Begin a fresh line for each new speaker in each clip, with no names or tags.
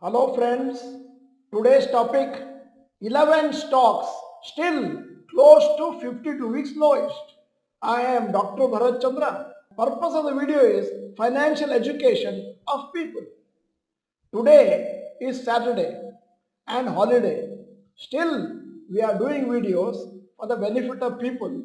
Hello friends, today's topic 11 stocks still close to 52 weeks lowest. I am Dr. Bharath Chandra. Purpose of the video is financial education of people. Today is Saturday and holiday. Still we are doing videos for the benefit of people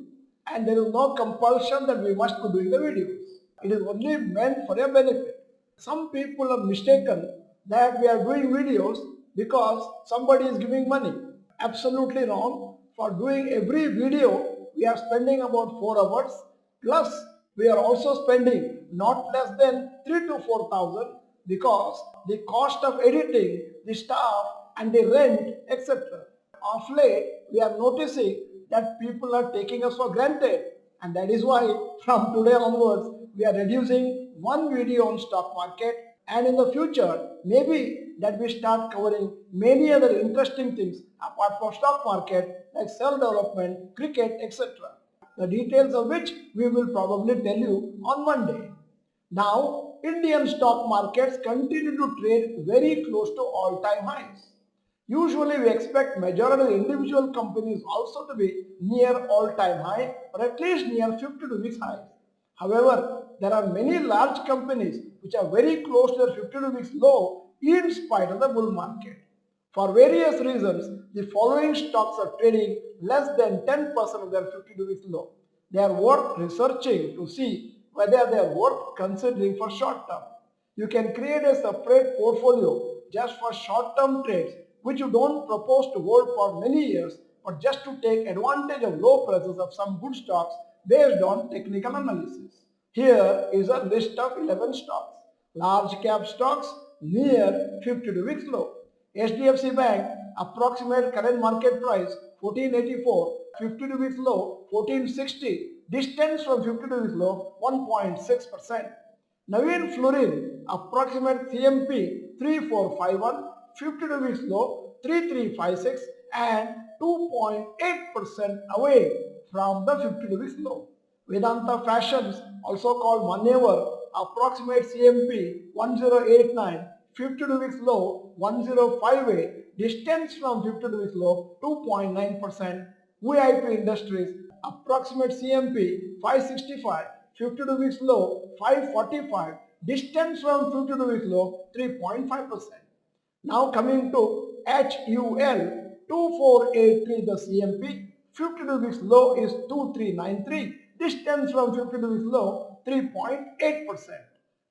and there is no compulsion that we must be doing the videos. It is only meant for your benefit. Some people are mistaken that we are doing videos because somebody is giving money. Absolutely wrong. For doing every video, we are spending about 4 hours plus we are also spending not less than 3 to 4,000 because the cost of editing, the staff and the rent, etc. Of late, we are noticing that people are taking us for granted, and that is why from today onwards we are reducing one video on stock market, and in the future maybe that we start covering many other interesting things apart from stock market like self development, cricket, etc. The details of which we will probably tell you on Monday. Now, Indian stock markets continue to trade very close to all-time highs. Usually we expect majority of the individual companies also to be near all-time high or at least near 52 weeks high. However, there are many large companies which are very close to their 52 weeks low in spite of the bull market. For various reasons, the following stocks are trading less than 10% of their 52 weeks low. They are worth researching to see whether they are worth considering for short term. You can create a separate portfolio just for short term trades which you don't propose to hold for many years but just to take advantage of low prices of some good stocks based on technical analysis. Here is a list of 11 stocks. Large cap stocks near 52 weeks low. HDFC Bank approximate current market price 1484, 52 weeks low 1460, distance from 52 weeks low 1.6%. Naveen Fluorine approximate CMP 3451, 52 weeks low 3356 and 2.8% away from the 52 weeks low. Vedanta Fashions, also called Maneuver, approximate CMP 1089, 52 weeks low 1058, distance from 52 weeks low 2.9%. VIP Industries, approximate CMP 565, 52 weeks low 545, distance from 52 weeks low 3.5%. Now coming to HUL 2483, the CMP 52 weeks low is 2393, distance from 52 weeks low 3.8%.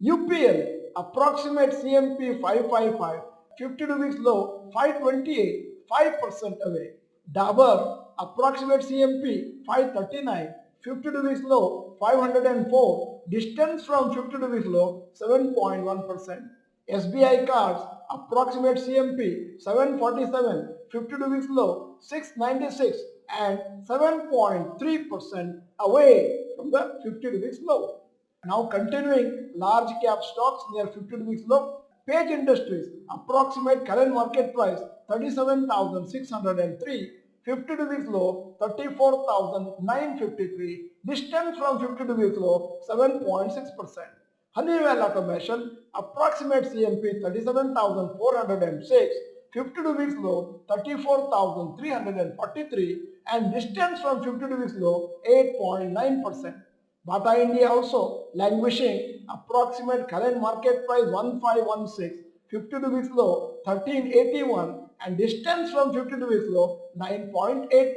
UPL approximate CMP 555, 52 weeks low 528, 5% away. Dabur approximate CMP 539, 52 weeks low 504, distance from 52 weeks low 7.1%. SBI cards approximate CMP 747, 52 weeks low 696 and 7.3% away from the 52 weeks low. Now continuing large cap stocks near 52 weeks low. Page Industries approximate current market price 37,603, 52 weeks low 34,953, distance from 52 weeks low 7.6%. Honeywell Automation approximate CMP 37,406, 52 weeks low 34,343 and distance from 52 weeks low 8.9%. Bata India also languishing, approximate current market price 1516, 52 weeks low 1381 and distance from 52 weeks low 9.8%.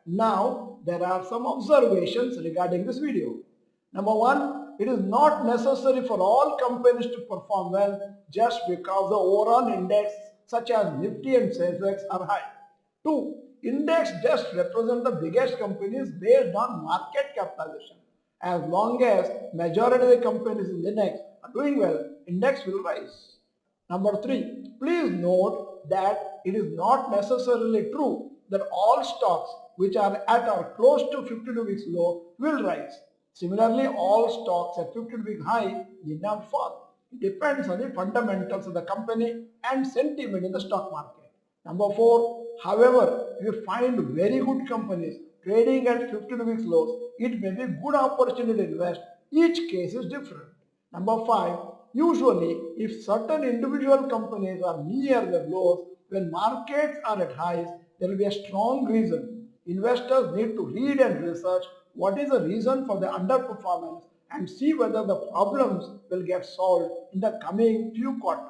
Now there are some observations regarding this video. Number one, it is not necessary for all companies to perform well just because the overall index such as Nifty and Sensex are high. 2. Index just represent the biggest companies based on market capitalization. As long as majority of the companies in the index are doing well, index will rise. Number 3. Please note that it is not necessarily true that all stocks which are at or close to 52 weeks low will rise. Similarly, all stocks at 52 week high did not fall. It depends on the fundamentals of the company and sentiment in the stock market. Number 4. However, if you find very good companies trading at 52 weeks lows, it may be a good opportunity to invest. Each case is different. Number 5. Usually, if certain individual companies are near the lows, when markets are at highs, there will be a strong reason. Investors need to read and research what is the reason for the underperformance and see whether the problems will get solved in the coming few quarters.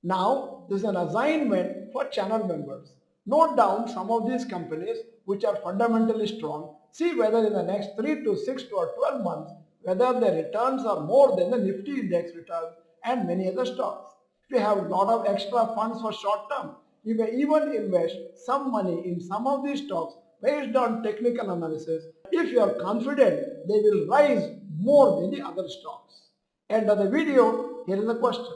Now, this is an assignment for channel members. Note down some of these companies which are fundamentally strong. See whether in the next 3 to 6 to or 12 months, whether the returns are more than the Nifty index returns and many other stocks. If you have a lot of extra funds for short term, you may even invest some money in some of these stocks based on technical analysis if you are confident they will rise more than the other stocks. End of the video, here is the question.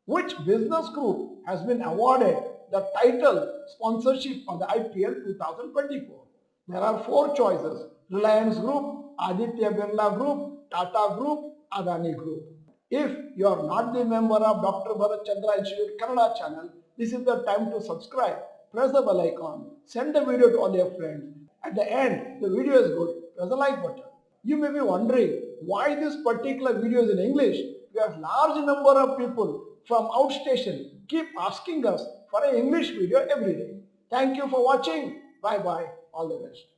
Which business group has been awarded the title sponsorship for the IPL 2024? There are four choices: Reliance Group, Aditya Birla Group, Tata Group, Adani Group. If you are not the member of Dr. Bharath Chandra Institute Kannada channel, this is the time to subscribe. Press the bell icon, send the video to all your friends. At the end, the video is good, press the like button. You may be wondering why this particular video is in English, because large number of people from outstation keep asking us for an English video every day. Thank you for watching. Bye bye. All the best.